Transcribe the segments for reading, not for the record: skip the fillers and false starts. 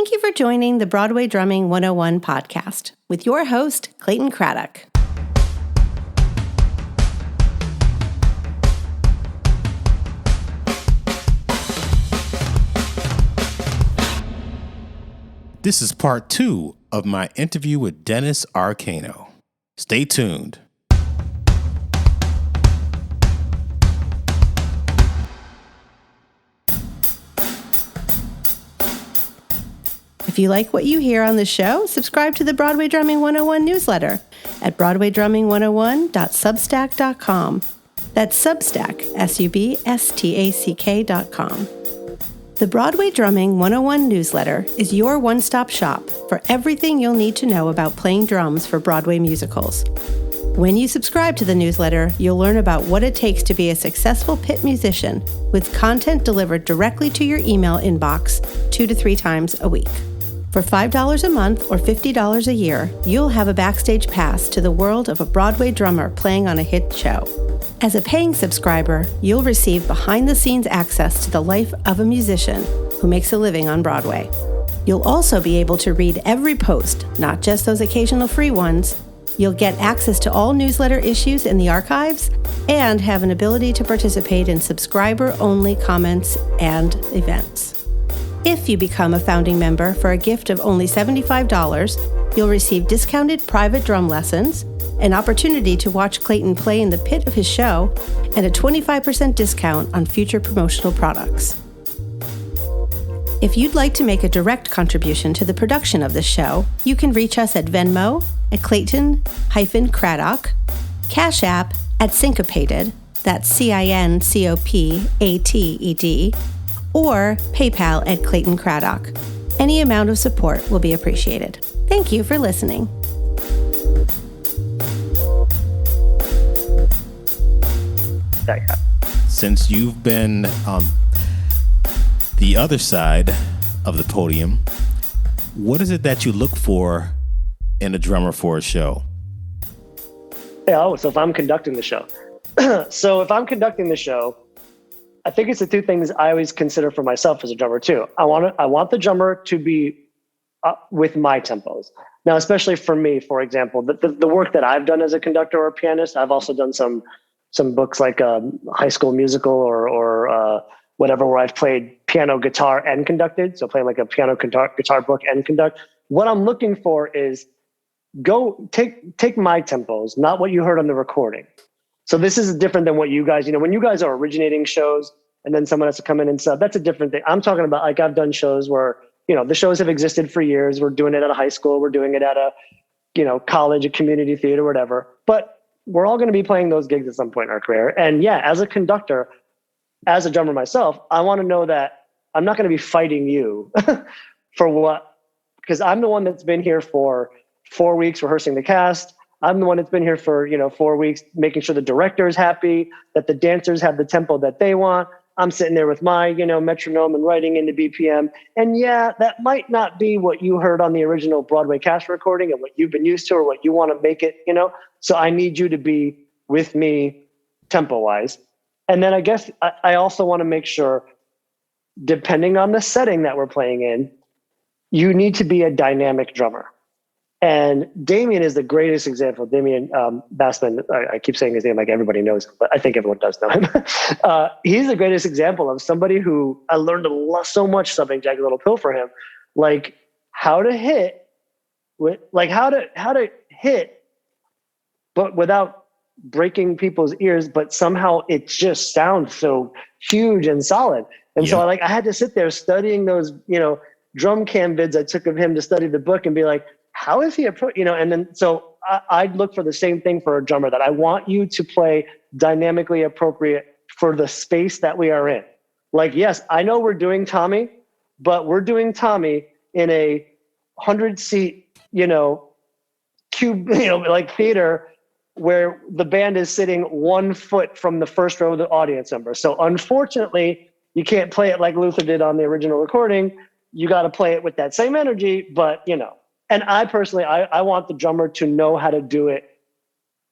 Thank you for joining the Broadway Drumming 101 podcast with your host, Clayton Craddock. This is part 2 of my interview with Dennis Arcano. Stay tuned. If you like what you hear on the show, subscribe to the Broadway Drumming 101 newsletter at broadwaydrumming101.substack.com. That's Substack, substack.com. The Broadway Drumming 101 newsletter is your one-stop shop for everything you'll need to know about playing drums for Broadway musicals. When you subscribe to the newsletter, you'll learn about what it takes to be a successful pit musician with content delivered directly to your email inbox 2 to 3 times a week. For $5 a month or $50 a year, you'll have a backstage pass to the world of a Broadway drummer playing on a hit show. As a paying subscriber, you'll receive behind-the-scenes access to the life of a musician who makes a living on Broadway. You'll also be able to read every post, not just those occasional free ones. You'll get access to all newsletter issues in the archives and have an ability to participate in subscriber-only comments and events. If you become a founding member for a gift of only $75, you'll receive discounted private drum lessons, an opportunity to watch Clayton play in the pit of his show, and a 25% discount on future promotional products. If you'd like to make a direct contribution to the production of this show, you can reach us at Venmo at Clayton-Craddock, Cash App at Syncopated, that's CINCOPATED, or PayPal at Clayton Craddock. Any amount of support will be appreciated. Thank you for listening. Since you've been on the other side of the podium, what is it that you look for in a drummer for a show? So if I'm conducting the show. I think it's the 2 things I always consider for myself as a drummer too. I want the drummer to be with my tempos. Now, especially for me, for example, the work that I've done as a conductor or a pianist, I've also done some books like High School Musical or whatever, where I've played piano, guitar, and conducted. So playing like a piano guitar book and conduct. What I'm looking for is take my tempos, not what you heard on the recording. So this is different than what you guys, when you guys are originating shows and then someone has to come in and sub, that's a different thing. I'm talking about, like, I've done shows where, the shows have existed for years. We're doing it at a high school. We're doing it at a, college, a community theater, whatever. But we're all going to be playing those gigs at some point in our career. And yeah, as a conductor, as a drummer myself, I want to know that I'm not going to be fighting you for what, because I'm the one that's been here for 4 weeks rehearsing the cast. I'm the one that's been here for, 4 weeks, making sure the director is happy, that the dancers have the tempo that they want. I'm sitting there with my, metronome and writing into BPM. And yeah, that might not be what you heard on the original Broadway cast recording and what you've been used to or what you want to make it, So I need you to be with me tempo-wise. And then I guess I also want to make sure, depending on the setting that we're playing in, you need to be a dynamic drummer. And Damien is the greatest example. Damien Bassman, I keep saying his name like everybody knows him, but I think everyone does know him. He's the greatest example of somebody who I learned so much subbing Jagged Little Pill for him, like how to hit, how to hit, but without breaking people's ears, but somehow it just sounds so huge and solid. And so I had to sit there studying those, drum cam vids I took of him to study the book and be like, how is he and then so I'd look for the same thing for a drummer, that I want you to play dynamically appropriate for the space that we are in. Like, yes, I know we're doing Tommy, but we're doing Tommy in a 100-seat, cube, like theater where the band is sitting 1 foot from the first row of the audience member. So unfortunately, you can't play it like Luther did on the original recording. You got to play it with that same energy, but And I personally, I want the drummer to know how to do it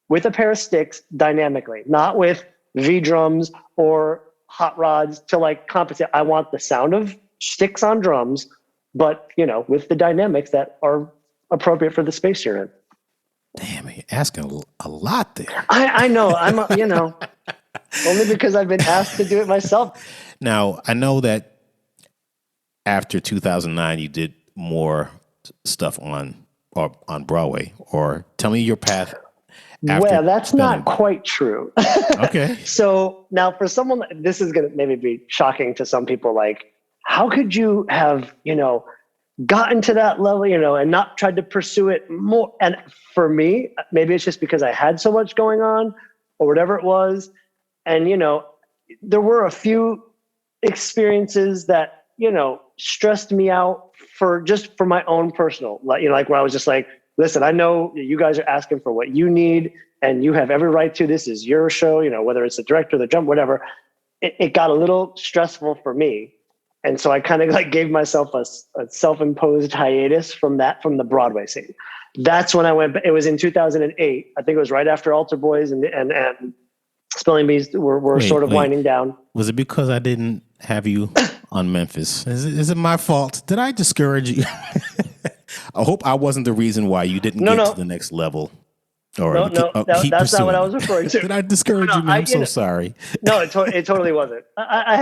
with a pair of sticks dynamically, not with V drums or hot rods to like compensate. I want the sound of sticks on drums but with the dynamics that are appropriate for the space you're in. Damn, you're asking a lot there. I know. I'm, only because I've been asked to do it myself. Now, I know that after 2009, you did more stuff on Broadway. Or tell me your path. Well, that's not quite true. Okay. So now for someone, this is going to maybe be shocking to some people. Like, how could you have, gotten to that level, and not tried to pursue it more? And for me, maybe it's just because I had so much going on or whatever it was. And, there were a few experiences that, stressed me out for my own personal, like where I was just like, listen, I know you guys are asking for what you need and you have every right to. This is your show, whether it's the director, the jump, whatever. It got a little stressful for me. And so I kind of like gave myself a self-imposed hiatus from the Broadway scene. That's when I went. It was in 2008. I think it was right after Altar Boyz and Spelling Bees were sort of winding down. Was it because I didn't have you on Memphis? Is it my fault? Did I discourage you? I hope I wasn't the reason why you didn't get to the next level. Or that's not what I was referring to. Did I discourage you, man? I'm so sorry. No, it totally wasn't. I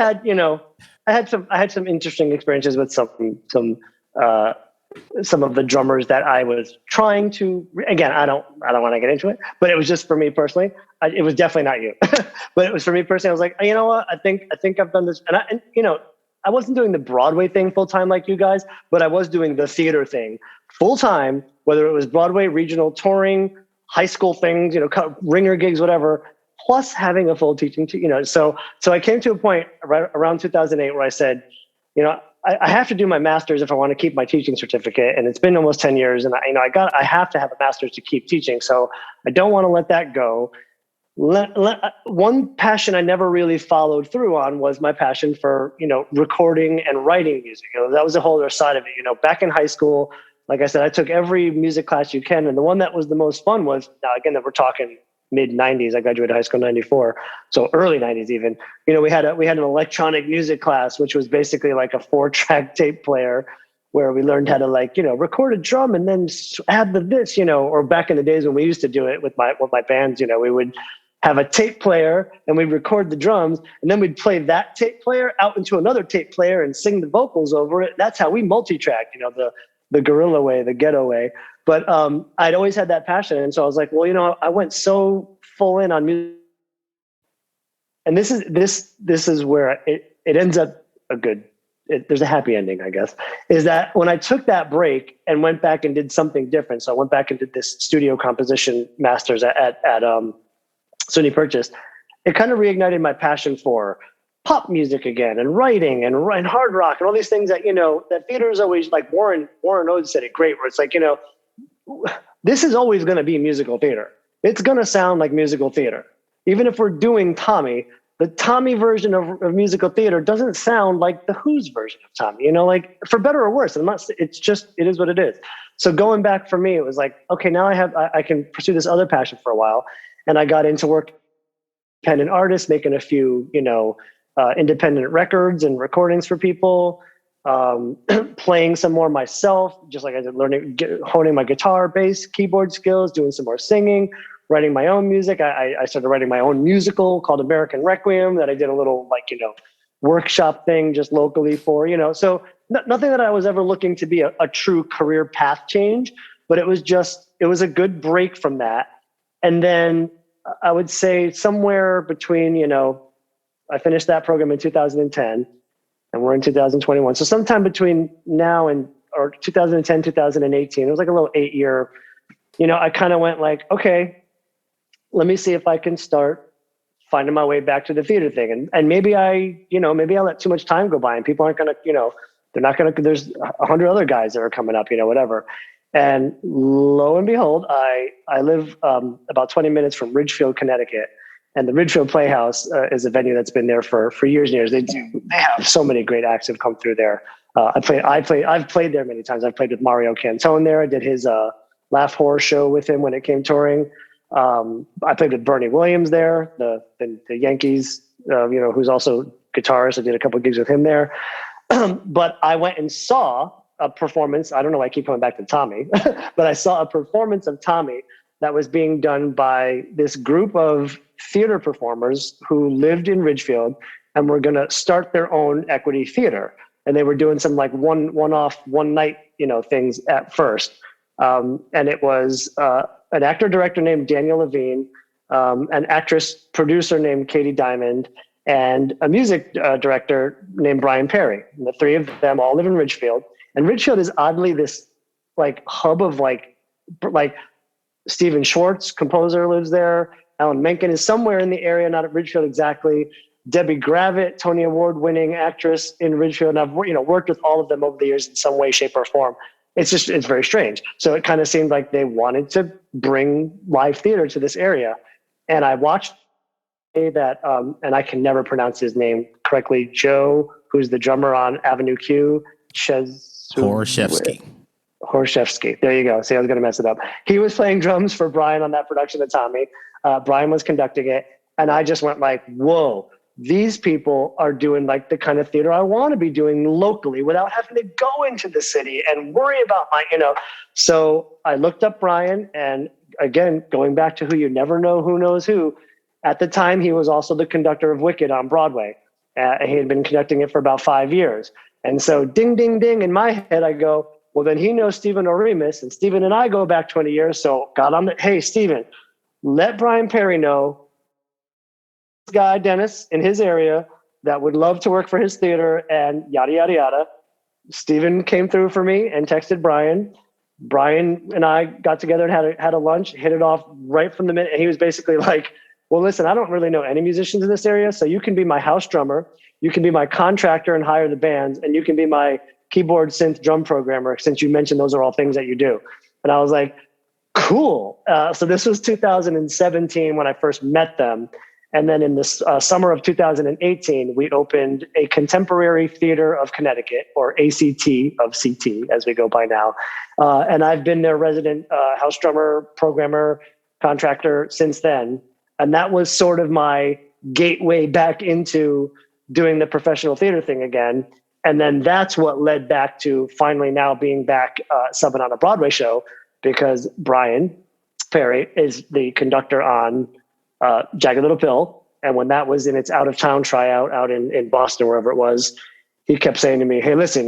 had some interesting experiences with some of the drummers that I was trying to. Again, I don't want to get into it, but it was just for me personally. It was definitely not you, but it was for me personally. I was like, you know what? I think I've done this, and I wasn't doing the Broadway thing full time like you guys, but I was doing the theater thing full time, whether it was Broadway, regional touring, high school things, ringer gigs, whatever, plus having a full teaching, so I came to a point around 2008 where I said, I have to do my master's if I want to keep my teaching certificate. And it's been almost 10 years and I have to have a master's to keep teaching. So I don't want to let that go. One passion I never really followed through on was my passion for, recording and writing music. That was a whole other side of it. Back in high school, like I said, I took every music class you can. And the one that was the most fun was, now again, that we're talking mid 90s. I graduated high school in 94. So early 90s even, we had an electronic music class, which was basically like a 4-track tape player where we learned how to record a drum and then add this, or back in the days when we used to do it with my bands, we would have a tape player and we'd record the drums and then we'd play that tape player out into another tape player and sing the vocals over it. That's how we multi-tracked, the guerrilla way, the ghetto way. But I'd always had that passion. And so I was like, well, I went so full in on music. And this is where it ends up there's a happy ending, I guess, is that when I took that break and went back and did something different. So I went back and did this studio composition masters at SUNY Purchase. It kind of reignited my passion for pop music again and writing and hard rock and all these things that, that theater is always like Warren Oates said it great, where it's like, this is always going to be musical theater. It's going to sound like musical theater. Even if we're doing Tommy, the Tommy version of musical theater doesn't sound like the Who's version of Tommy, like for better or worse. It is what it is. So going back for me, it was like, okay, now I can pursue this other passion for a while. And I got into work independent artist, making a few, independent records and recordings for people, playing some more myself, just like I did, honing my guitar, bass, keyboard skills, doing some more singing, writing my own music. I started writing my own musical called American Requiem that I did a little workshop thing just locally for, so nothing that I was ever looking to be a true career path change, but it was a good break from that. And then I would say somewhere between, I finished that program in 2010 and we're in 2021. So sometime between now or 2010, 2018, it was like a little 8-year, I kind of went like, okay, let me see if I can start finding my way back to the theater thing. And maybe I let too much time go by and people aren't going to, they're not going to, there's 100 other guys that are coming up, whatever. And lo and behold, I live about 20 minutes from Ridgefield, Connecticut. And the Ridgefield Playhouse is a venue that's been there for years and years. They have so many great acts that come through there. I've played there many times. I've played with Mario Cantone there. I did his Laugh Horror show with him when it came touring. I played with Bernie Williams there, the Yankees, who's also guitarist. I did a couple of gigs with him there. But I went and saw a performance. I don't know why I keep coming back to Tommy, but I saw a performance of Tommy that was being done by this group of theater performers who lived in Ridgefield and were going to start their own equity theater. And they were doing some like one-off, one-night, things at first. And it was an actor-director named Daniel Levine, an actress-producer named Katie Diamond, and a music director named Brian Perry. And the three of them all live in Ridgefield. And Ridgefield is oddly this like hub of like Stephen Schwartz, composer, lives there. Alan Menken is somewhere in the area, not at Ridgefield exactly. Debbie Gravitt, Tony Award-winning actress in Ridgefield. And I've worked with all of them over the years in some way, shape, or form. It's very strange. So it kind of seemed like they wanted to bring live theater to this area. And I watched that, and I can never pronounce his name correctly, Joe, who's the drummer on Avenue Q, Horshevsky. There you go. See, I was going to mess it up. He was playing drums for Brian on that production of Tommy. Brian was conducting it. And I just went like, whoa, these people are doing like the kind of theater I want to be doing locally without having to go into the city and worry about So I looked up Brian, and again, going back to who you never know who knows who, at the time, he was also the conductor of Wicked on Broadway. He had been conducting it for about 5 years. And so ding, ding, ding, in my head, I go, well, then he knows Stephen Oremus, and Stephen and I go back 20 years. So got on hey, Stephen, let Brian Perry know this guy, Dennis, in his area that would love to work for his theater and yada, yada, yada. Stephen came through for me and texted Brian. Brian and I got together and had a lunch, hit it off right from the minute. And he was basically like, well, listen, I don't really know any musicians in this area, so you can be my house drummer, you can be my contractor and hire the bands, and you can be my keyboard, synth, drum programmer, since you mentioned those are all things that you do. And I was like, cool. So this was 2017 when I first met them. And then in the summer of 2018, we opened a Contemporary Theater of Connecticut, or ACT of CT, as we go by now. And I've been their resident house drummer, programmer, contractor since then. And that was sort of my gateway back into doing the professional theater thing again. And then that's what led back to finally now being back subbing on a Broadway show, because Brian Perry is the conductor on Jagged Little Pill. And when that was in its out-of-town tryout out in Boston, wherever it was, he kept saying to me, hey, listen,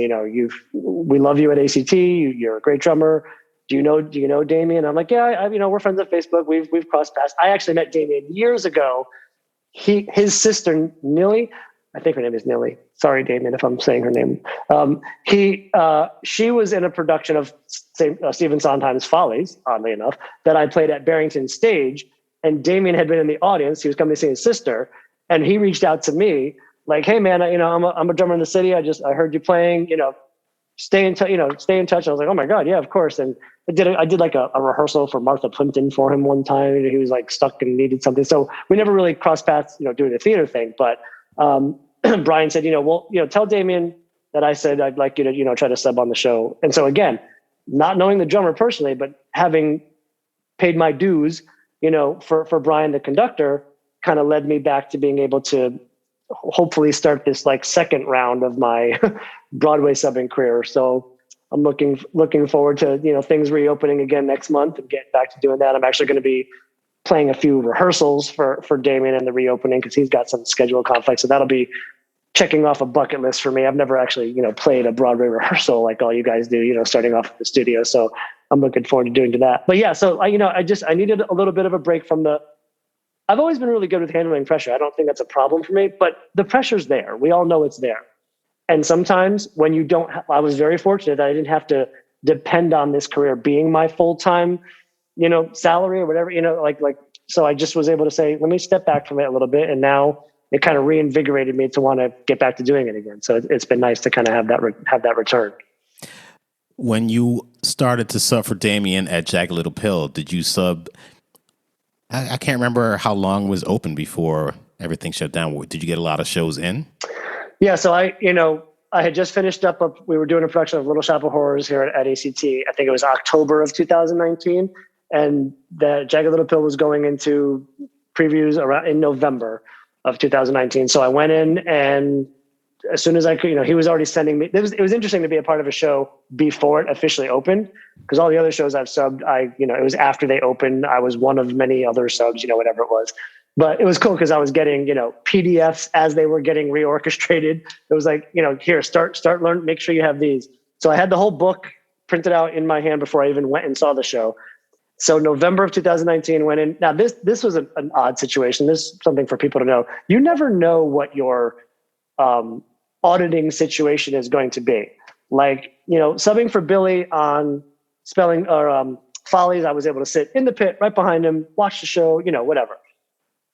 we love you at ACT. You're a great drummer. Do you know Damien? I'm like, yeah, we're friends on Facebook. We've crossed paths. I actually met Damien years ago. His sister, Nilly, I think her name is Nilly. Sorry, Damien, if I'm saying her name. She was in a production of Stephen Sondheim's Follies, oddly enough, that I played at Barrington Stage. And Damien had been in the audience. He was coming to see his sister, and he reached out to me like, "Hey, man, I'm a drummer in the city. I heard you playing. Stay in touch. Stay in touch." I was like, "Oh my god, yeah, of course." And I did like a rehearsal for Martha Plimpton for him one time. He was like stuck and needed something, so we never really crossed paths, doing the theater thing. But Brian said, tell Damien that I said I'd like you to try to sub on the show. And so again, not knowing the drummer personally, but having paid my dues, for Brian, the conductor, kind of led me back to being able to hopefully start this like second round of my Broadway subbing career. So I'm looking forward to, things reopening again next month and getting back to doing that. I'm actually going to be playing a few rehearsals for Damien in the reopening, because he's got some schedule conflicts. So that'll be checking off a bucket list for me. I've never actually, played a Broadway rehearsal like all you guys do, starting off at the studio. So I'm looking forward to doing that. But yeah, so I needed a little bit of a break from I've always been really good with handling pressure. I don't think that's a problem for me, but the pressure's there. We all know it's there. And sometimes when you don't, I was very fortunate that I didn't have to depend on this career being my full-time, salary or whatever, so I just was able to say, let me step back from it a little bit. And now it kind of reinvigorated me to want to get back to doing it again. So it's been nice to kind of have that return. When you started to sub for Damien at Jagged Little Pill, did you sub? I can't remember how long it was open before everything shut down. Did you get a lot of shows in? Yeah, so I had just finished up. We were doing a production of Little Shop of Horrors here at ACT. I think it was October of 2019, and the Jagged Little Pill was going into previews around in November of 2019. So I went in and as soon as I could, he was already sending me, it was interesting to be a part of a show before it officially opened, because all the other shows I've subbed, it was after they opened. I was one of many other subs, whatever it was. But it was cool because I was getting, PDFs as they were getting reorchestrated. It was like, here, start learn, make sure you have these. So I had the whole book printed out in my hand before I even went and saw the show. So November of 2019 went in. Now this was an odd situation. This is something for people to know. You never know what your auditing situation is going to be. Like, subbing for Billy on spelling or Follies, I was able to sit in the pit right behind him, watch the show, whatever.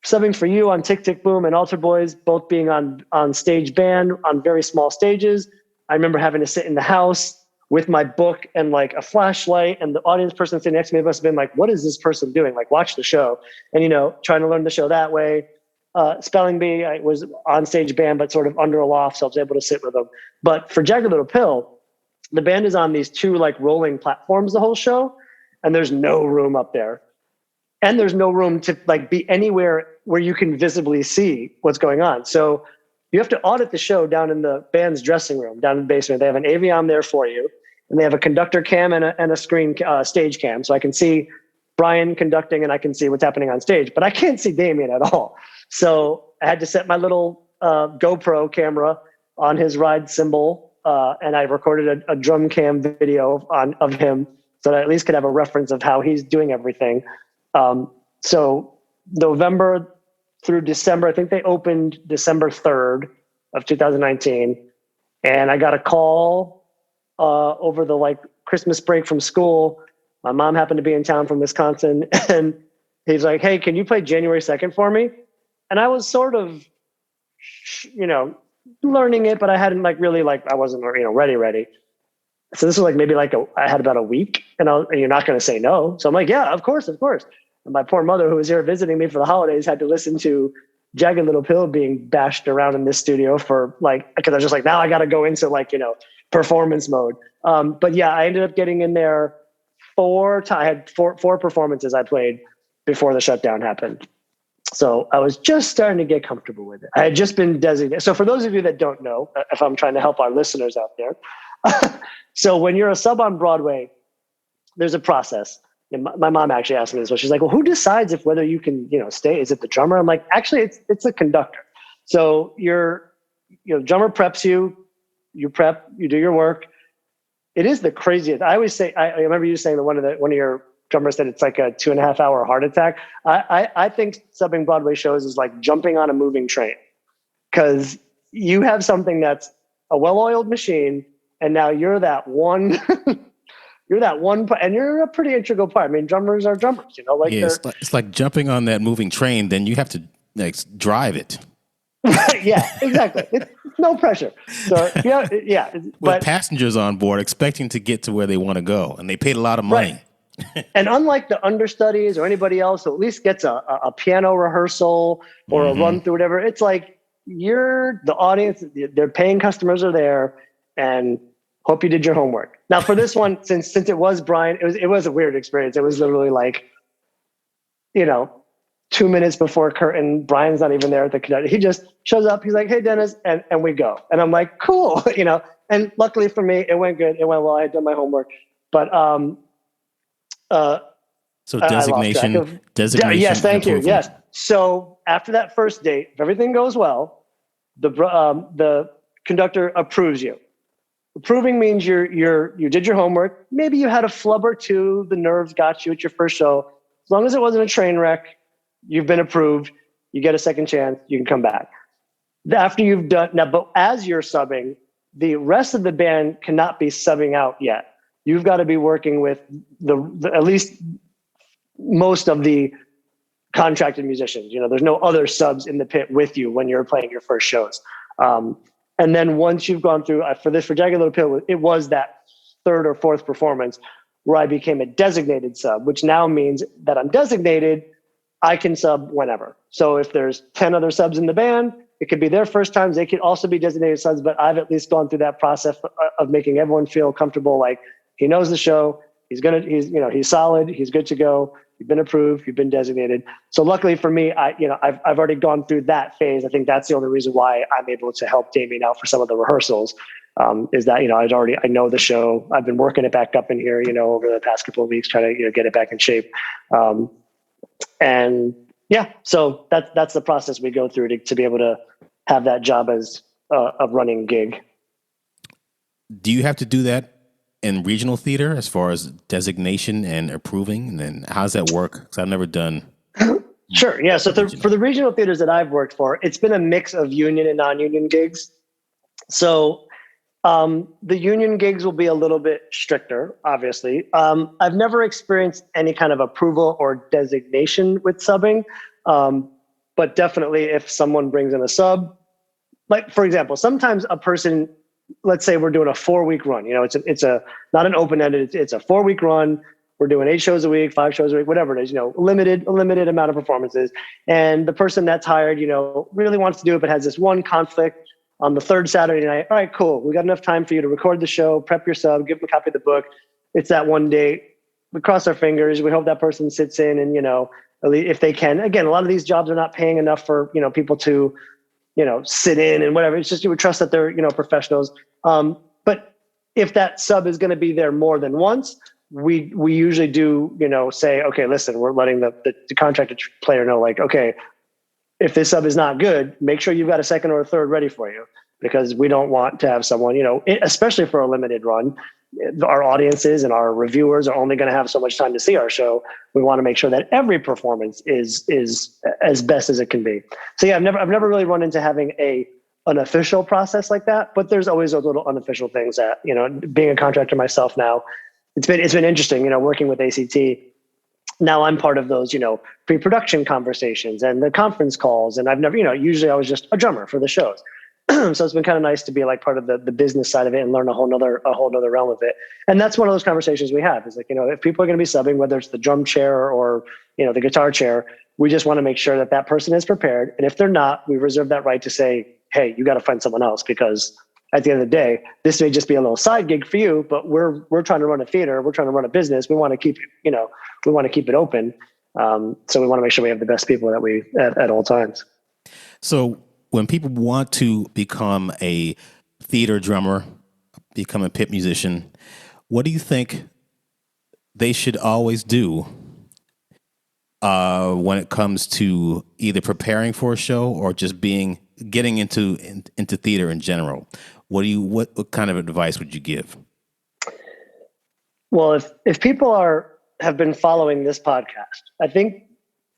Subbing for you on Tick Tick Boom and Altar Boyz, both being on stage band on very small stages. I remember having to sit in the house with my book and like a flashlight, and the audience person sitting next to me must have been like, what is this person doing? Like, watch the show. And, trying to learn the show that way. Spelling Bee, I was on stage band, but sort of under a loft, so I was able to sit with them. But for Jagged Little Pill, the band is on these two like rolling platforms the whole show, and there's no room up there. And there's no room to like be anywhere where you can visibly see what's going on. So you have to audit the show down in the band's dressing room, down in the basement. They have an Aviom there for you, and they have a conductor cam and a screen stage cam. So I can see Brian conducting and I can see what's happening on stage, but I can't see Damien at all. So I had to set my little GoPro camera on his ride cymbal, and I recorded a drum cam video of him so that I at least could have a reference of how he's doing everything. So November through December, I think they opened December 3rd of 2019. And I got a call over the like Christmas break from school. My mom happened to be in town from Wisconsin, and he's like, hey, can you play January 2nd for me? And I was sort of, learning it, but I hadn't like really like, I wasn't, ready. So this was like, maybe like I had about a week, and you're not going to say no. So I'm like, yeah, of course. And my poor mother, who was here visiting me for the holidays, had to listen to Jagged Little Pill being bashed around in this studio for like, because I was just like, now I got to go into like, performance mode. But yeah, I ended up getting in there I had four performances I played before the shutdown happened. So I was just starting to get comfortable with it. I had just been designated. So for those of you that don't know, if I'm trying to help our listeners out there, so when you're a sub on Broadway, there's a process. And my mom actually asked me this. So she's like, well, who decides if whether you can, stay? Is it the drummer? I'm like, actually, it's a conductor. So drummer preps you, you prep, you do your work. It is the craziest. I always say, I remember you saying that one of your drummers said it's like a 2.5 hour heart attack. I think subbing Broadway shows is like jumping on a moving train, because you have something that's a well-oiled machine, and now you're that one. And you're a pretty integral part. I mean, drummers are drummers, like it's like jumping on that moving train. Then you have to drive it. Yeah, exactly. It's no pressure. So yeah. With passengers on board expecting to get to where they want to go, and they paid a lot of money. Right. And unlike the understudies or anybody else who at least gets a piano rehearsal or a run through whatever, it's like the audience, their paying customers are there, and hope you did your homework. Now for this one, since it was Brian, it was a weird experience. It was literally like, 2 minutes before curtain, Brian's not even there at the conductor. He just shows up. He's like, hey, Dennis, and we go. And I'm like, cool, And luckily for me, it went good. It went well. I had done my homework. But so designation. Yes, thank you. Yes. So after that first date, if everything goes well, the conductor approves you. Approving means you did your homework. Maybe you had a flub or two. The nerves got you at your first show. As long as it wasn't a train wreck, you've been approved. You get a second chance. You can come back. After you've done now, but as you're subbing, the rest of the band cannot be subbing out yet. You've got to be working with the at least most of the contracted musicians. There's no other subs in the pit with you when you're playing your first shows. And then once you've gone through for Jagged Little Pill, it was that third or fourth performance where I became a designated sub, which now means that I'm designated. I can sub whenever. So if there's 10 other subs in the band, it could be their first times. They could also be designated subs, but I've at least gone through that process of making everyone feel comfortable. Like he knows the show. He's solid. He's good to go. you've been approved, you've been designated. So luckily for me, I've already gone through that phase. I think that's the only reason why I'm able to help Damien out for some of the rehearsals. Is that, I know the show. I've been working it back up in here, over the past couple of weeks, trying to, get it back in shape. And yeah, so that's the process we go through to be able to have that job as a running gig. Do you have to do that in regional theater as far as designation and approving? And then how does that work? Because I've never done. Sure. Yeah. So for the regional theaters that I've worked for, it's been a mix of union and non-union gigs. So the union gigs will be a little bit stricter, obviously. I've never experienced any kind of approval or designation with subbing. But definitely if someone brings in a sub, like for example, sometimes a person, let's say we're doing a 4-week run, it's not an open-ended, it's a 4-week run. We're doing 8 shows a week, 5 shows a week, whatever it is, a limited amount of performances. And the person that's hired, really wants to do it, but has this one conflict on the 3rd Saturday night. All right, cool. We got enough time for you to record the show, prep your sub, give them a copy of the book. It's that one day. We cross our fingers. We hope that person sits in and, if they can. Again, a lot of these jobs are not paying enough for, people to, sit in and whatever. It's just you would trust that they're, professionals. But if that sub is going to be there more than once, we usually do, say, okay, listen, we're letting the contractor player know, like, okay, if this sub is not good, make sure you've got a 2nd or a 3rd ready for you, because we don't want to have someone, especially for a limited run, our audiences and our reviewers are only going to have so much time to see our show. We want to make sure that every performance is as best as it can be. So yeah, I've never really run into having an official process like that, but there's always those little unofficial things that, being a contractor myself now, it's been interesting, working with ACT. Now I'm part of those, pre-production conversations and the conference calls. And I've never, usually I was just a drummer for the shows. So it's been kind of nice to be like part of the business side of it and learn a whole nother realm of it. And that's one of those conversations we have is like, if people are going to be subbing, whether it's the drum chair or, the guitar chair, we just want to make sure that person is prepared. And if they're not, we reserve that right to say, hey, you got to find someone else, because at the end of the day, this may just be a little side gig for you, but we're trying to run a theater. We're trying to run a business. We want to keep, we want to keep it open. So we want to make sure we have the best people that at all times. So when people want to become a theater drummer, become a pit musician, what do you think they should always do when it comes to either preparing for a show or just getting into theater in general? What kind of advice would you give? Well, if people have been following this podcast, I think,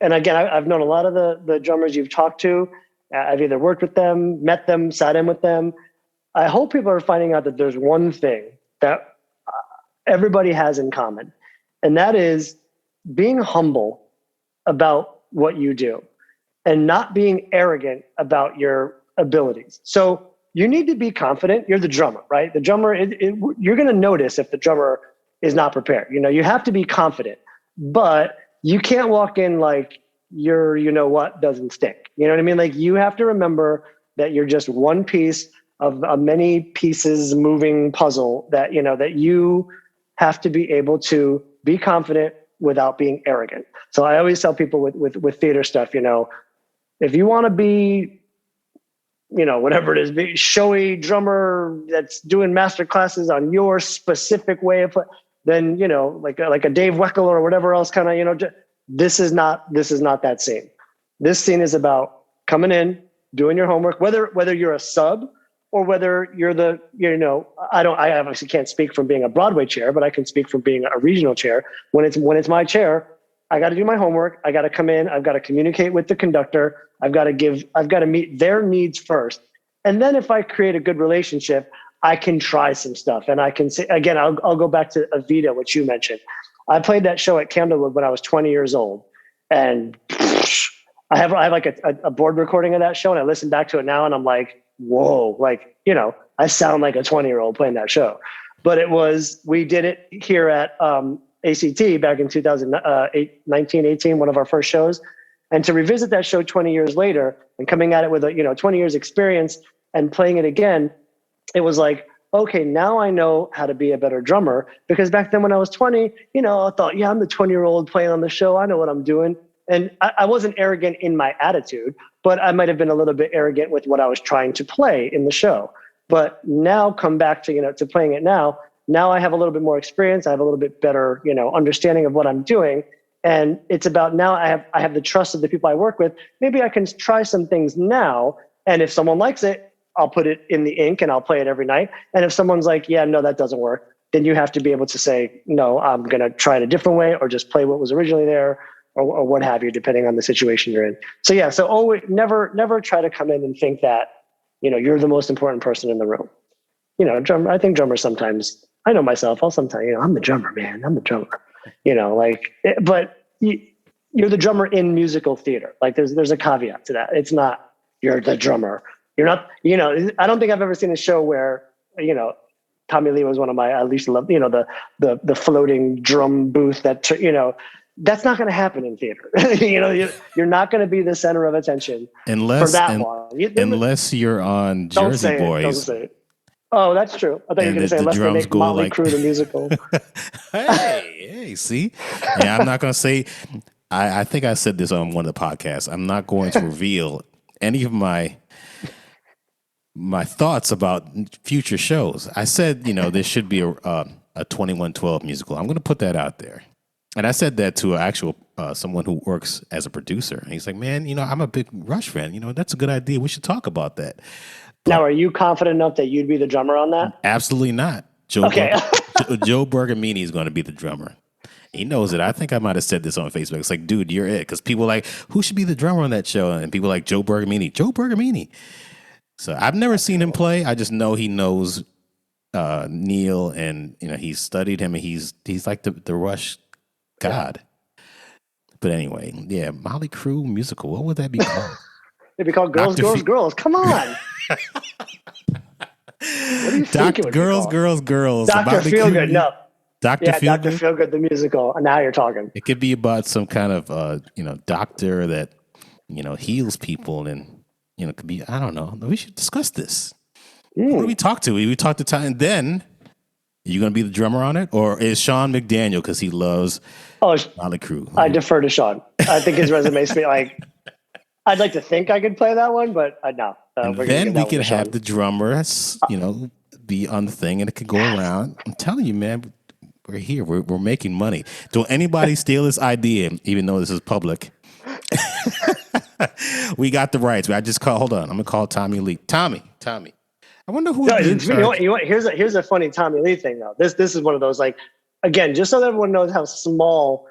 and again, I've known a lot of the drummers you've talked to. I've either worked with them, met them, sat in with them. I hope people are finding out that there's one thing that everybody has in common, and that is being humble about what you do and not being arrogant about your abilities. So you need to be confident. You're the drummer, right? The drummer, you're going to notice if the drummer is not prepared. You have to be confident, but you can't walk in like your, what doesn't stick. You know what I mean? Like you have to remember that you're just one piece of a many pieces moving puzzle that, that you have to be able to be confident without being arrogant. So I always tell people with theater stuff, if you want to be, whatever it is, be showy drummer that's doing master classes on your specific way of then, like a Dave Weckl or whatever else kind of, this is not that scene. This scene is about coming in, doing your homework, whether you're a sub or whether you're I obviously can't speak from being a Broadway chair, but I can speak from being a regional chair. When it's my chair, I got to do my homework. I got to come in. I've got to communicate with the conductor. I've got to meet their needs first. And then if I create a good relationship, I can try some stuff. And I can say, again, I'll go back to Evita, which you mentioned. I played that show at Candlewood when I was 20 years old. And I have like a board recording of that show. And I listen back to it now and I'm like, whoa, like, I sound like a 20-year-old playing that show. But we did it here at ACT back in 1918, one of our first shows. And to revisit that show 20 years later and coming at it with 20 years experience and playing it again, it was like, okay, now I know how to be a better drummer. Because back then when I was 20, I thought, yeah, I'm the 20-year-old playing on the show. I know what I'm doing. And I wasn't arrogant in my attitude, but I might have been a little bit arrogant with what I was trying to play in the show. But now come back to, to playing it now. Now I have a little bit more experience. I have a little bit better, understanding of what I'm doing. And it's about now I have the trust of the people I work with. Maybe I can try some things now. And if someone likes it, I'll put it in the ink and I'll play it every night. And if someone's like, yeah, no, that doesn't work, then you have to be able to say, no, I'm going to try it a different way, or just play what was originally there, or what have you, depending on the situation you're in. So yeah, so always never try to come in and think that, you're the most important person in the room. I think drummers sometimes, I know myself, I'll sometimes, I'm the drummer, man. I'm the drummer, but you're the drummer in musical theater. Like there's a caveat to that. It's not, you're the drummer. You're not, I don't think I've ever seen a show where, Tommy Lee was one of my, I at least love, the floating drum booth that, that's not going to happen in theater. You're not going to be the center of attention for that one. Unless you're on Jersey Boys. Don't say it. Oh, that's true. I thought you were going to say unless they make Motley Crue the musical. hey, see? Yeah, I'm not going to say. I think I said this on one of the podcasts. I'm not going to reveal any of my thoughts about future shows. I said, there should be a 2112 musical. I'm going to put that out there. And I said that to someone who works as a producer. And he's like, man, I'm a big Rush fan. That's a good idea. We should talk about that. But now, are you confident enough that you'd be the drummer on that? Absolutely not. Joe Bergamini is going to be the drummer. He knows it. I think I might have said this on Facebook. It's like, dude, you're it. Because people are like, who should be the drummer on that show? And people are like, Joe Bergamini. Joe Bergamini. So I've never seen him play. I just know he knows Neil, and he's studied him, and he's like the Rush god. But anyway, yeah, Motley Crue musical. What would that be called? It'd be called Girls, Girls, Girls. Come on. What do you think it would Girls, be Girls, Girls. Dr. Feelgood. No. Dr. Feelgood. Dr. Feelgood, the musical. And now you're talking. It could be about some kind of doctor that heals people, and it could be, I don't know. We should discuss this. Who do we talk to? We talk to Ty, and then are you going to be the drummer on it, or is Sean McDaniel because he loves Motley Crue? I defer to Sean. I think his resume is like. I'd like to think I could play that one, but no. Then we could have the drummer, be on the thing, and it could go around. I'm telling you, man, we're here. We're making money. Don't anybody steal this idea, even though this is public. We got the rights. Hold on. I'm going to call Tommy Lee. Tommy. I wonder who. Here's a funny Tommy Lee thing, though. This is one of those, like, again, just so that everyone knows how small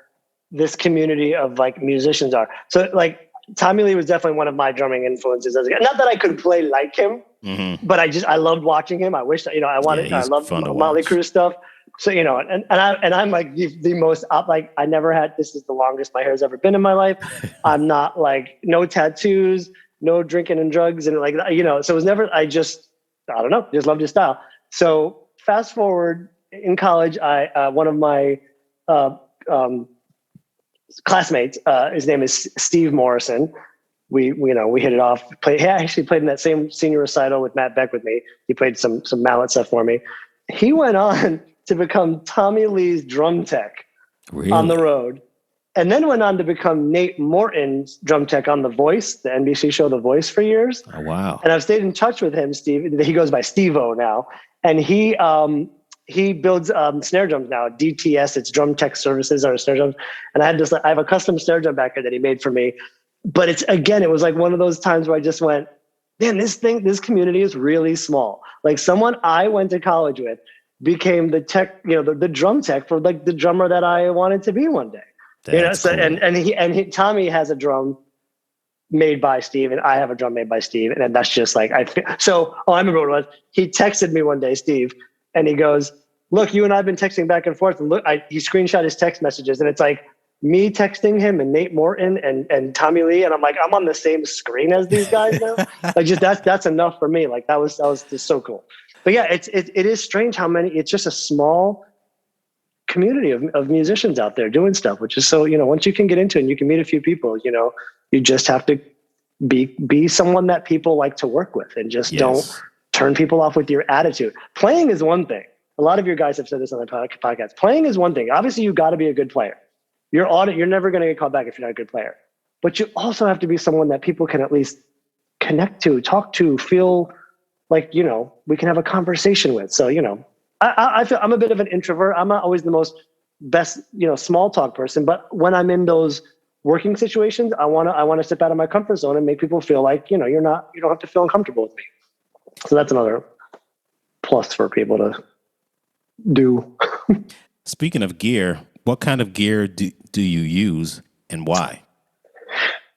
this community of like musicians are. So like, Tommy Lee was definitely one of my drumming influences as a guy. Not that I could play like him, but I loved watching him. I wish I loved Motley Crue stuff. So, and I'm like the most like, I never had, this is the longest my hair's ever been in my life. I'm not like, no tattoos, no drinking and drugs. And like, so it was never, I just loved his style. So fast forward in college, one of my, classmates, his name is Steve Morrison. We hit it off. He actually played in that same senior recital with Matt Beck with me. He played some mallet stuff for me. He went on to become Tommy Lee's drum tech on the road, and then went on to become Nate Morton's drum tech on The Voice, the NBC show The Voice, for years. Oh, wow. And I've stayed in touch with him, Steve. He goes by Steve-O now. And he builds snare drums now, DTS, it's Drum Tech Services, or snare drums. And I have a custom snare drum back here that he made for me. But it was like one of those times where I just went, man, this community is really small. Like someone I went to college with became the tech, the drum tech for like the drummer that I wanted to be one day. That's cool. And Tommy has a drum made by Steve, and I have a drum made by Steve. And that's just like, I remember what it was. He texted me one day, Steve, and he goes, look, you and I have been texting back and forth. And look, he screenshot his text messages, and it's like me texting him and Nate Morton and Tommy Lee. And I'm like, I'm on the same screen as these guys now. Like, just that's enough for me. Like that was just so cool. But yeah, it is strange how many, it's just a small community of musicians out there doing stuff, which is so, once you can get into it and you can meet a few people, you just have to be someone that people like to work with, and just don't turn people off with your attitude. Playing is one thing. A lot of your guys have said this on the podcast. Playing is one thing. Obviously, you got to be a good player. You're never going to get called back if you're not a good player. But you also have to be someone that people can at least connect to, talk to, feel like, we can have a conversation with. So, I feel I'm a bit of an introvert. I'm not always the most best, small talk person. But when I'm in those working situations, I want to step out of my comfort zone and make people feel like, you don't have to feel uncomfortable with me. So that's another plus for people to do. Speaking of gear, what kind of gear do you use and why?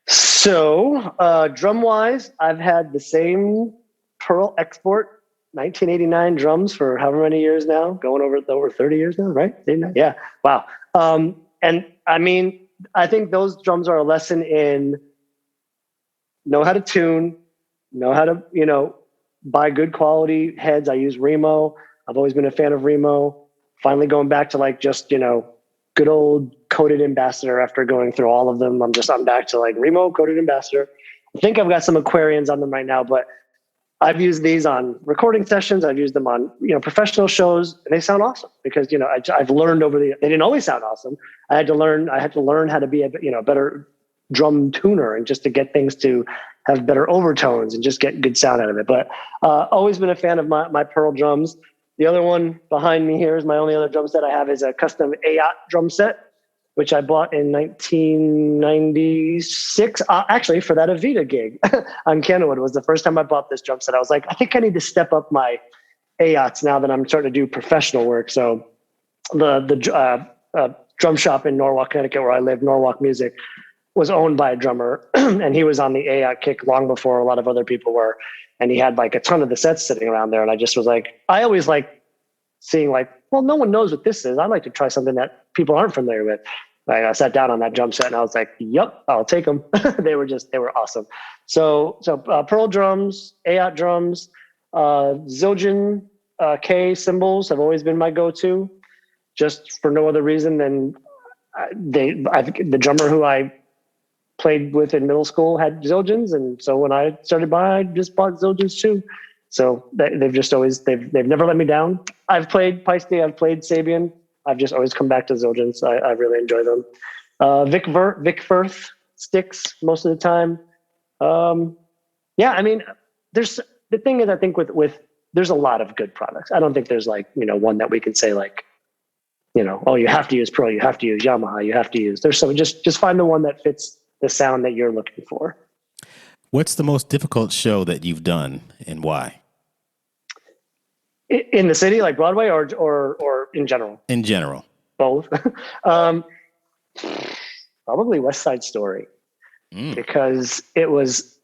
So drum wise, I've had the same Pearl Export 1989 drums for however many years now, going over 30 years now, right? Yeah. Wow. And I mean, I think those drums are a lesson in know how to tune, know how to, buy good quality heads. I use Remo. I've always been a fan of Remo. Finally going back to like just, good old coated ambassador after going through all of them. I'm back to like Remo coated ambassador. I think I've got some Aquarians on them right now, but I've used these on recording sessions. I've used them on, professional shows, and they sound awesome because, I've learned they didn't always sound awesome. I had to learn how to be a better drum tuner and just to get things to have better overtones and just get good sound out of it. But always been a fan of my Pearl drums. The other one behind me here is my only other drum set I have is a custom AOT drum set, which I bought in 1996, actually for that Avita gig on Kenwood was the first time I bought this drum set. I was like, I think I need to step up my AOTs now that I'm starting to do professional work. So the drum shop in Norwalk, Connecticut, where I live, Norwalk Music, was owned by a drummer, and he was on the AOT kick long before a lot of other people were. And he had like a ton of the sets sitting around there. And I just was like, I always like seeing like, well, no one knows what this is. I'd like to try something that people aren't familiar with. I sat down on that drum set and I was like, yep, I'll take them. They were awesome. So Pearl drums, AOT drums, Zildjian K cymbals have always been my go-to, just for no other reason than the drummer who I played with in middle school had Zildjians, and so when I started I just bought Zildjians too. So they've just always they've never let me down. I've played Paiste, I've played Sabian. I've just always come back to Zildjians. I really enjoy them. Vic Firth sticks most of the time. Yeah, I mean, there's the thing is, I think with there's a lot of good products. I don't think there's like one that we can say like oh, you have to use Pro, you have to use Yamaha, you have to use. There's some just find the one that fits the sound that you're looking for. What's the most difficult show that you've done and why? In the city, like Broadway, or in general? In general. Both. Probably West Side Story, because it was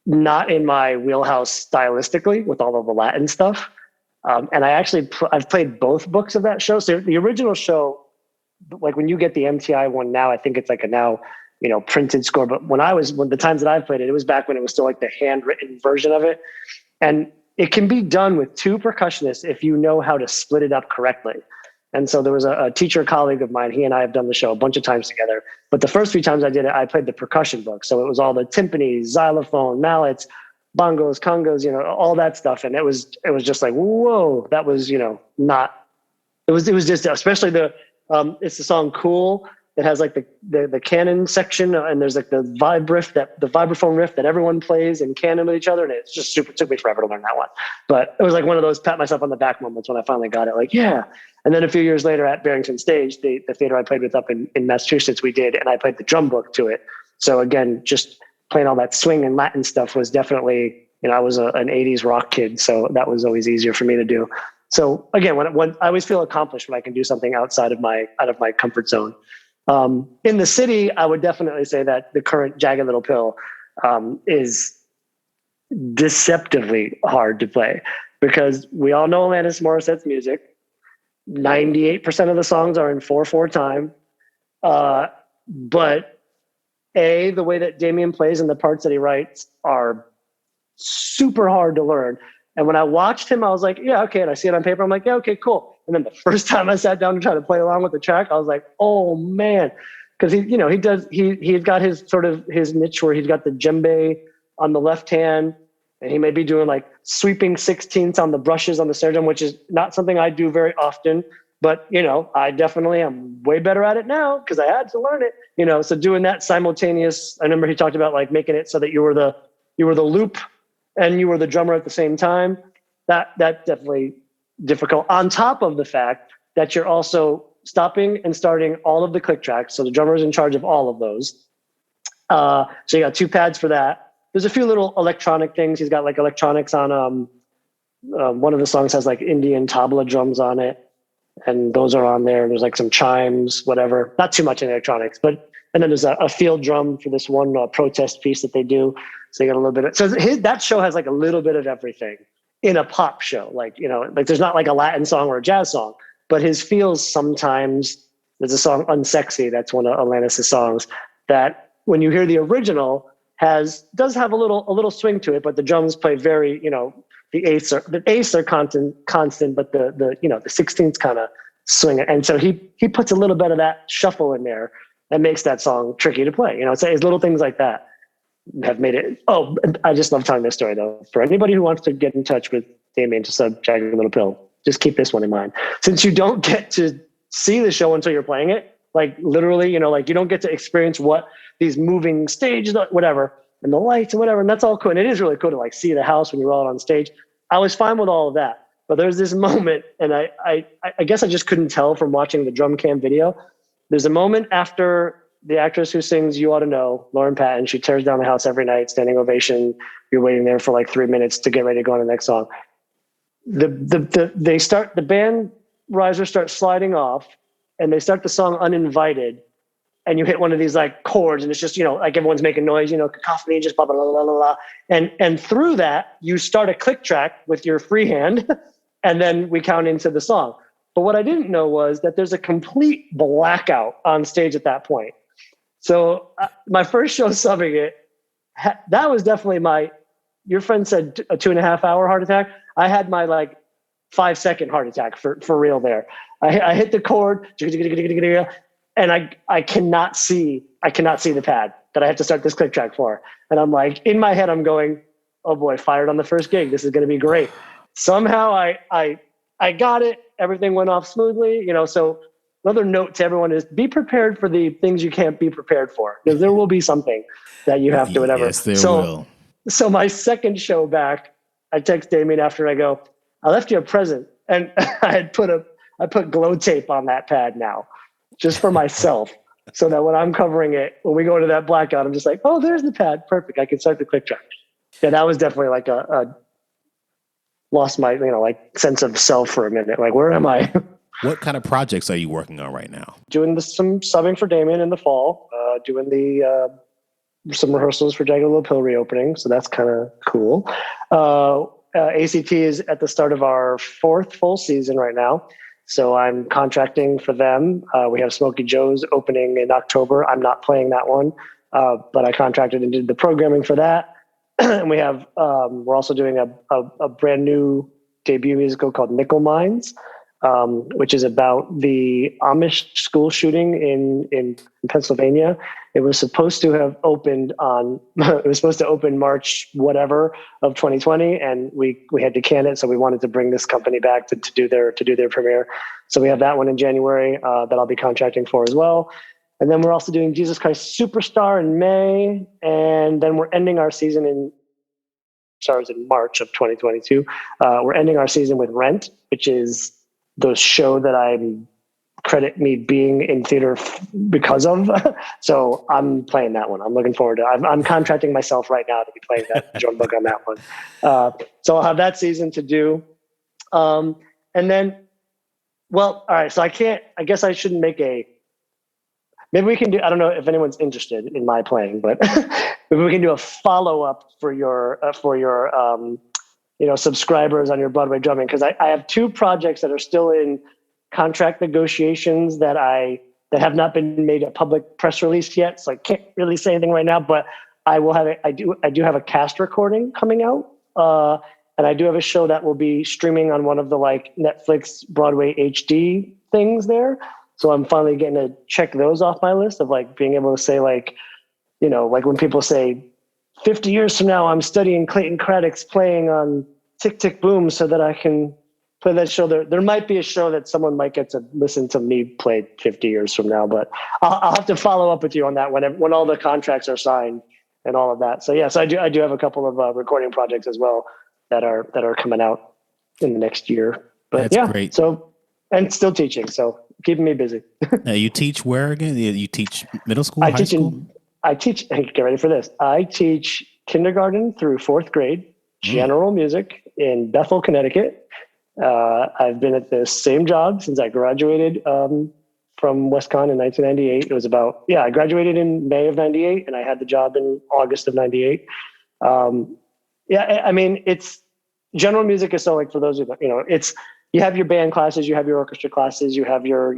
not in my wheelhouse stylistically with all of the Latin stuff. And I've played both books of that show. So the original show, like when you get the MTI one now, I think it's like a now, printed score. But when the times that I've played it, it was back when it was still like the handwritten version of it. And it can be done with two percussionists if you know how to split it up correctly. And so there was a teacher colleague of mine, he and I have done the show a bunch of times together. But the first 3 times I did it, I played the percussion book. So it was all the timpanis, xylophone, mallets, bongos, congos, all that stuff. And it was just like, whoa, that was, it was just, especially it's the song Cool. It has like the canon section, and there's like the vibraphone riff that everyone plays in canon with each other. And it's just took me forever to learn that one. But it was like one of those pat myself on the back moments when I finally got it, like, yeah. And then a few years later at Barrington Stage, the theater I played with up in Massachusetts, we did, and I played the drum book to it. So again, just playing all that swing and Latin stuff was definitely, I was an 80s rock kid, so that was always easier for me to do. So again, when I always feel accomplished when I can do something outside of my comfort zone. In the city, I would definitely say that the current Jagged Little Pill is deceptively hard to play, because we all know Alanis Morissette's music. 98% of the songs are in 4/4 time. But the way that Damien plays and the parts that he writes are super hard to learn. And when I watched him, I was like, yeah, okay. And I see it on paper. I'm like, yeah, okay, cool. And then the first time I sat down to try to play along with the track, I was like, oh man. Cause he's got his sort of his niche where he's got the djembe on the left hand. and he may be doing like sweeping 16ths on the brushes on the snare drum, which is not something I do very often. But, I definitely am way better at it now because I had to learn it, so doing that simultaneous. I remember he talked about like making it so that you were the loop and you were the drummer at the same time. That definitely difficult, on top of the fact that you're also stopping and starting all of the click tracks. So the drummer is in charge of all of those. So you got 2 pads for that. There's a few little electronic things. He's got like electronics on one of the songs has like Indian tabla drums on it. And those are on there. There's like some chimes, whatever. Not too much in electronics, and then there's a field drum for this one protest piece that they do. So you got a little bit of, so that show has like a little bit of everything in a pop show. Like, like there's not like a Latin song or a jazz song, but his feels sometimes, there's a song Unsexy. That's one of Alanis' songs that when you hear the original does have a little swing to it, but the drums play very, the eighths are constant, but the 16ths kind of swing it. And so he puts a little bit of that shuffle in there that makes that song tricky to play. It's little things like that have made it. Oh, I just love telling this story though. For anybody who wants to get in touch with Damien to sub Jagged Little Pill, just keep this one in mind. Since you don't get to see the show until you're playing it, like literally, like you don't get to experience what these moving stage, whatever, and the lights and whatever. And that's all cool. And it is really cool to like see the house when you're all on stage. I was fine with all of that. But there's this moment, and I guess I just couldn't tell from watching the drum cam video. There's a moment after the actress who sings You Ought to Know, Lauren Patton, she tears down the house every night, standing ovation. You're waiting there for like 3 minutes to get ready to go on the next song. The band riser starts sliding off, and they start the song Uninvited. And you hit one of these like chords, and it's just, like everyone's making noise, cacophony, just blah, blah, blah, blah, blah. And through that, you start a click track with your free hand, and then we count into the song. But what I didn't know was that there's a complete blackout on stage at that point. So my first show subbing it, that was definitely your friend said a 2.5 hour heart attack. I had my like 5-second heart attack for real there. I hit the chord, and I cannot see the pad that I have to start this click track for. And I'm like, in my head, I'm going, oh boy, fired on the first gig. This is going to be great. Somehow I got it. Everything went off smoothly, so another note to everyone is be prepared for the things you can't be prepared for, because there will be something that you have to, whatever. Yes, there will. So my second show back, I text Damien after and I go, I left you a present. And I put glow tape on that pad now, just for myself, so that when I'm covering it, when we go into that blackout, I'm just like, oh, there's the pad. Perfect. I can start the click track. Yeah, that was definitely like a lost my, like sense of self for a minute. Like, where am I? What kind of projects are you working on right now? Doing some subbing for Damien in the fall, doing some rehearsals for Jagged Little Pill reopening. So that's kind of cool. ACT is at the start of our 4th full season right now. So I'm contracting for them. We have Smokey Joe's opening in October. I'm not playing that one, but I contracted and did the programming for that. And we have, we're also doing a brand new debut musical called Nickel Mines, which is about the Amish school shooting in Pennsylvania. It was supposed to have opened March whatever of 2020, and we had to can it. So we wanted to bring this company back to do their premiere. So we have that one in January that I'll be contracting for as well. And then we're also doing Jesus Christ Superstar in May, and then we're ending our season in March of 2022. We're ending our season with Rent, which is the show that I credit me being in theater because of. So I'm playing that one. I'm looking forward to it. I'm contracting myself right now to be playing that drum book on that one. So I'll have that season to do. And then, well, all right. So I guess I shouldn't make maybe we can do, I don't know if anyone's interested in my playing, but maybe we can do a follow-up for your subscribers on your Broadway drumming. Cause I have 2 projects that are still in contract negotiations that have not been made a public press release yet. So I can't really say anything right now, but I will have I do have a cast recording coming out. And I do have a show that will be streaming on one of the like Netflix Broadway HD things there. So I'm finally getting to check those off my list of like being able to say like, like when people say 50 years from now, I'm studying Clayton Craddock's playing on Tick Tick Boom so that I can play that show. There might be a show that someone might get to listen to me play 50 years from now, but I'll have to follow up with you on that when all the contracts are signed and all of that. So yes, I do have a couple of recording projects as well that are coming out in the next year. But that's great. So, and still teaching, so keeping me busy. Now, you teach where again? You teach middle school, high school? I teach, get ready for this. I teach kindergarten through fourth grade, general music in Bethel, Connecticut. I've been at the same job since I graduated from WestCon in 1998. It was I graduated in May of 98 and I had the job in August of 98. I mean, it's general music is so like, for those of you, you have your band classes, you have your orchestra classes, you have your,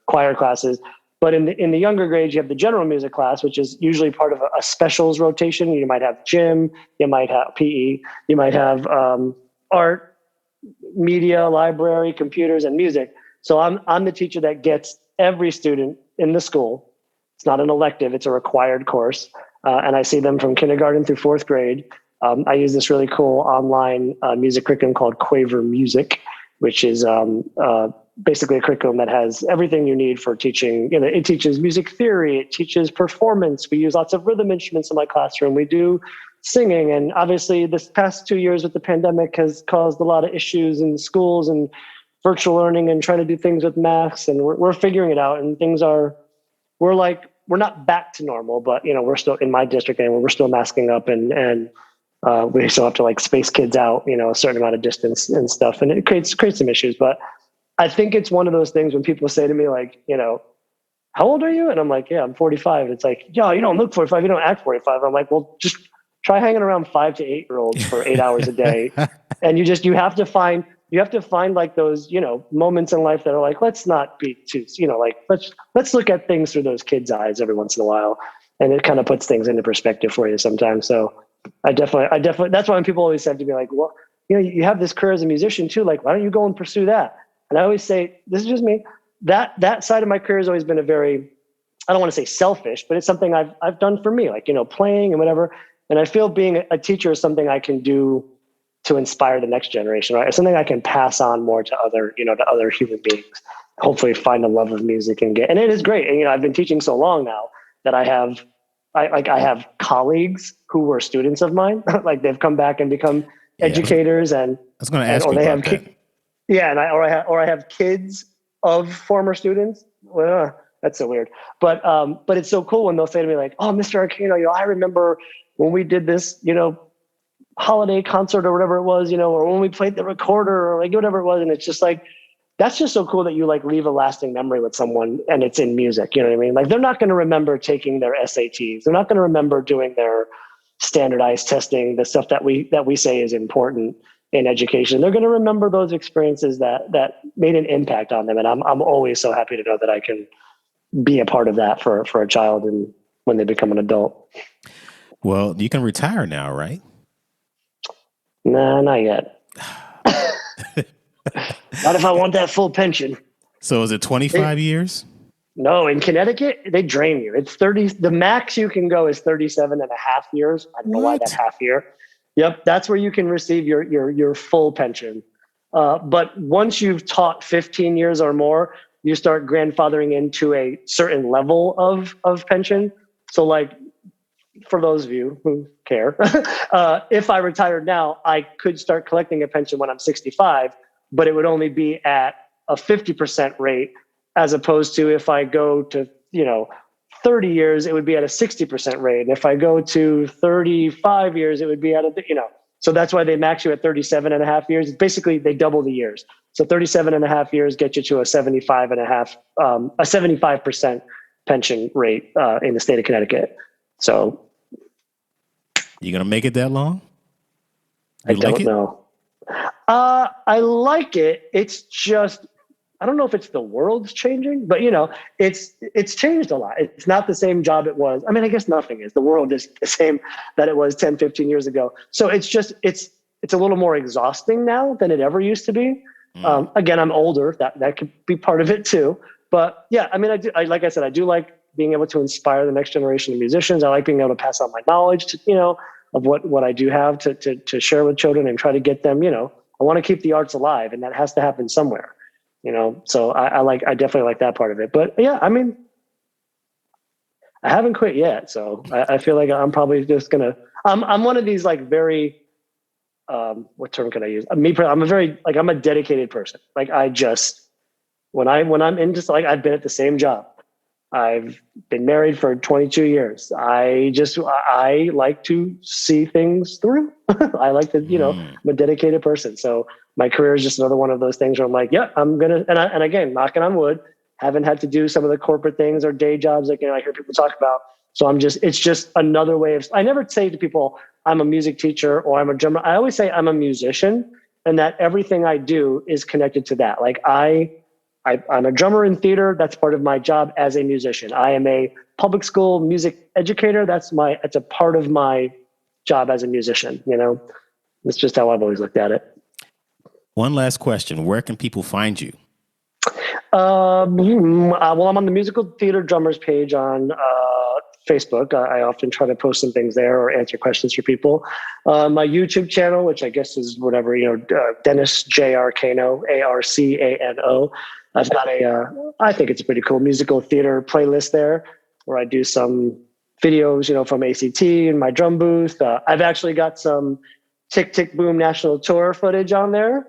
choir classes. But in the younger grades, you have the general music class, which is usually part of a specials rotation. You might have gym, you might have PE, you might have art, media, library, computers, and music. So I'm the teacher that gets every student in the school. It's not an elective, it's a required course. And I see them from kindergarten through fourth grade. I use this really cool online music curriculum called Quaver Music, which is basically a curriculum that has everything you need for teaching. It teaches music theory, it teaches performance. We use lots of rhythm instruments in my classroom. We do singing. And obviously this past 2 years with the pandemic has caused a lot of issues in schools and virtual learning and trying to do things with masks. And we're figuring it out, and we're not back to normal, but we're still in my district and we're still masking up and we still have to space kids out, a certain amount of distance and stuff. And it creates some issues, but I think it's one of those things when people say to me, how old are you? And I'm like, yeah, I'm 45. And it's like, yo, you don't look 45. You don't act 45. I'm like, well, just try hanging around 5 to 8 year olds for 8 hours a day. And you have to find those, moments in life that are let's not be too, let's look at things through those kids' eyes every once in a while. And it kind of puts things into perspective for you sometimes. So I definitely, that's why when people always said to me well, you have this career as a musician too. Why don't you go and pursue that? And I always say, this is just me. That side of my career has always been I don't want to say selfish, but it's something I've done for me, playing and whatever. And I feel being a teacher is something I can do to inspire the next generation, right? It's something I can pass on more to other human beings, hopefully find a love of music and it is great. And, I've been teaching so long now that I have colleagues who were students of mine, they've come back and become educators and I was going to ask you about that. Yeah. And I have kids of former students. Well, that's so weird, but it's so cool when they'll say to me oh, Mr. Arcano, I remember when we did this, holiday concert or whatever it was, or when we played the recorder or whatever it was. And it's just that's just so cool that you leave a lasting memory with someone and it's in music. You know what I mean? They're not going to remember taking their SATs. They're not going to remember doing their standardized testing, the stuff that we say is important in education. They're going to remember those experiences that made an impact on them. And I'm always so happy to know that I can be a part of that for a child and when they become an adult. Well, you can retire now, right? Nah, not yet. Not if I want that full pension. So is it 25 years? No, in Connecticut, they drain you. It's 30. The max you can go is 37 and a half years. I don't know why that half year. Yep. That's where you can receive your full pension. But once you've taught 15 years or more, you start grandfathering into a certain level of pension. So for those of you who care, if I retired now, I could start collecting a pension when I'm 65, but it would only be at a 50% rate, as opposed to if I go to, 30 years, it would be at a 60% rate. And if I go to 35 years, it would be at so that's why they max you at 37 and a half years. It's basically, they double the years. So 37 and a half years get you to a 75% pension rate in the state of Connecticut. So. You going to make it that long? I don't know. I like it. It's just, I don't know if it's the world's changing, but it's changed a lot. It's not the same job it was. I mean, I guess nothing is. The world is the same that it was 10, 15 years ago. So it's just, it's a little more exhausting now than it ever used to be. Again, I'm older. That could be part of it too. But yeah, I mean, like I said, I do like being able to inspire the next generation of musicians. I like being able to pass on my knowledge to, of what I do have to share with children and try to get them, I want to keep the arts alive, and that has to happen somewhere, so I definitely like that part of it. But yeah, I mean, I haven't quit yet. So I feel like I'm probably just I'm one of these like very, what term can I use? I'm a dedicated person. Like when I'm into, like, I've been at the same job. I've been married for 22 years. I like to see things through. I like to, I'm a dedicated person. So my career is just another one of those things where I'm like, yeah, I'm going to, and again, knocking on wood, haven't had to do some of the corporate things or day jobs like, I hear people talk about. So it's just another way of, I never say to people, I'm a music teacher or I'm a drummer. I always say I'm a musician, and that everything I do is connected to that. Like I'm a drummer in theater. That's part of my job as a musician. I am a public school music educator. That's a part of my job as a musician. It's just how I've always looked at it. One last question. Where can people find you? Well, I'm on the musical theater drummers page on Facebook. I often try to post some things there or answer questions for people. My YouTube channel, which I guess is whatever, Dennis J. Arcano, Arcano. I've got I think it's a pretty cool musical theater playlist there where I do some videos, from ACT in my drum booth. I've actually got some Tick Tick Boom National Tour footage on there,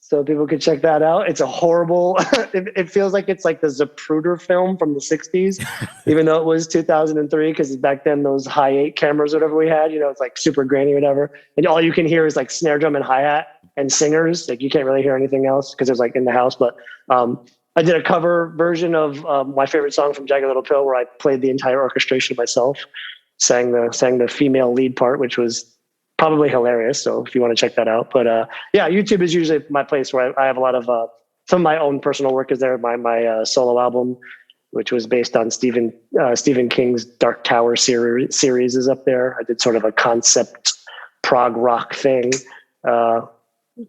so people can check that out. It's a horrible, it feels like it's like the Zapruder film from the 60s, even though it was 2003, because back then those high 8 cameras, whatever we had, it's like super grainy or whatever. And all you can hear is like snare drum and hi-hat and singers. Like you can't really hear anything else because it was like in the house. But I did a cover version of my favorite song from Jagged Little Pill, where I played the entire orchestration myself, sang the female lead part, which was probably hilarious. So if you want to check that out, but yeah, YouTube is usually my place where I have a lot of some of my own personal work is there. My solo album, which was based on Stephen King's Dark Tower series, is up there. I did sort of a concept prog rock thing.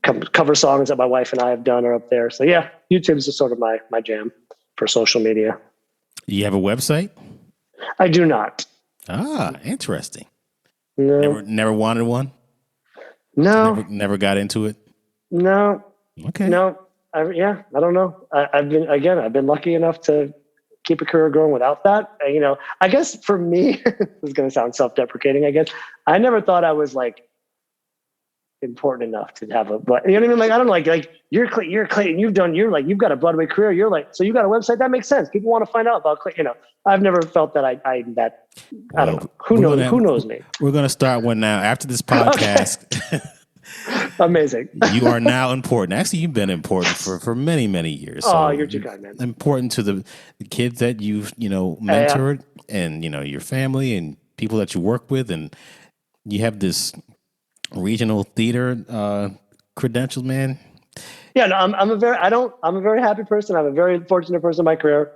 Cover songs that my wife and I have done are up there. So yeah, YouTube is just sort of my jam for social media. You have a website? I do not. Ah, interesting. No. Never wanted one? No. Never got into it? No. Okay. No. I don't know. I've been lucky enough to keep a career going without that. I guess for me, this is going to sound self-deprecating, I guess. I never thought I was like important enough to have but you know what I mean? Like, I don't know, like you're Clayton, you've got a Broadway career. You're like, so you got a website. That makes sense. People want to find out about Clayton. I've never felt that I don't know. Who knows me? We're going to start one now after this podcast. Amazing. You are now important. Actually, you've been important for many, many years. So you're too kind, man. Important to the kids that you've, mentored and, your family and people that you work with. And you have this regional theater credentials, man. Yeah, no, I'm a very happy person. I'm a very fortunate person in my career.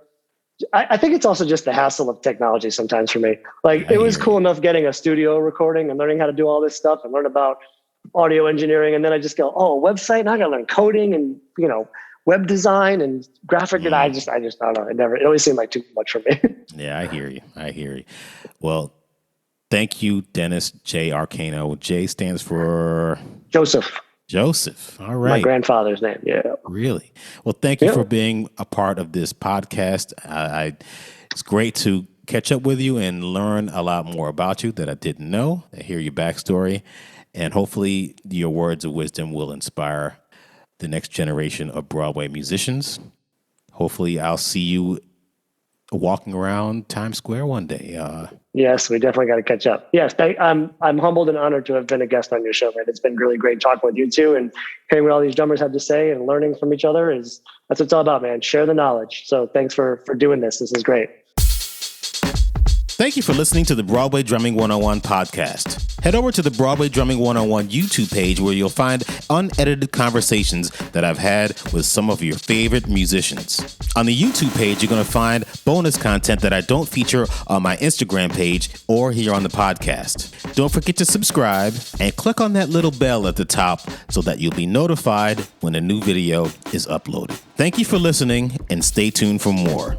I think it's also just the hassle of technology sometimes for me. Like, it was cool enough getting a studio recording and learning how to do all this stuff and learn about audio engineering. And then I just go, a website. Now I got to learn coding and, web design and graphic. And I just don't know. It always seemed like too much for me. Yeah, I hear you. Well, thank you, Dennis J. Arcano. J stands for Joseph. All right. My grandfather's name. Yeah. Really? Well, thank you for being a part of this podcast. It's great to catch up with you and learn a lot more about you that I didn't know. I hear your backstory, and hopefully your words of wisdom will inspire the next generation of Broadway musicians. Hopefully I'll see you walking around Times Square one day. Yes, we definitely got to catch up. Yes, I'm humbled and honored to have been a guest on your show, man. It's been really great talking with you too, and hearing what all these drummers have to say and learning from each other that's what it's all about, man. Share the knowledge. So thanks for doing this. This is great. Thank you for listening to the Broadway Drumming 101 podcast. Head over to the Broadway Drumming 101 YouTube page where you'll find unedited conversations that I've had with some of your favorite musicians. On the YouTube page, you're going to find bonus content that I don't feature on my Instagram page or here on the podcast. Don't forget to subscribe and click on that little bell at the top so that you'll be notified when a new video is uploaded. Thank you for listening and stay tuned for more.